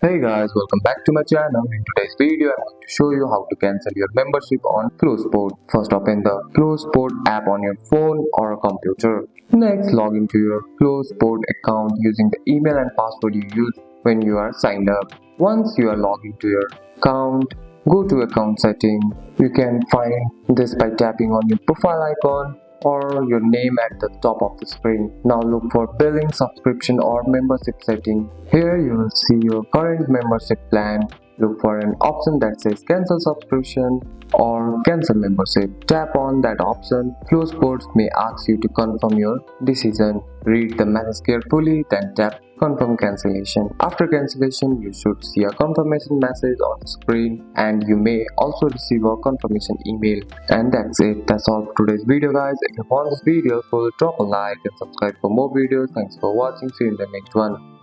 Hey guys, welcome back to my channel. In today's video, I'm going to show you how to cancel your membership on FloSports. First, open the FloSports app on your phone or a computer. Next, log into your FloSports account using the email and password you used when you are signed up. Once you are logged into your account, go to account setting. You can find this by tapping on your profile icon or your name at the top of the screen. Now look for billing, subscription or membership setting. Here you will see your current membership plan. Look for an option that says cancel subscription or cancel membership. Tap on that option. FloSports may ask you to confirm your decision. Read the message carefully, then tap confirm cancellation. After cancellation, you should see a confirmation message on the screen and you may also receive a confirmation email. And that's it. That's all for today's video, guys. If you found this video, so drop a like and subscribe for more videos. Thanks for watching. See you in the next one.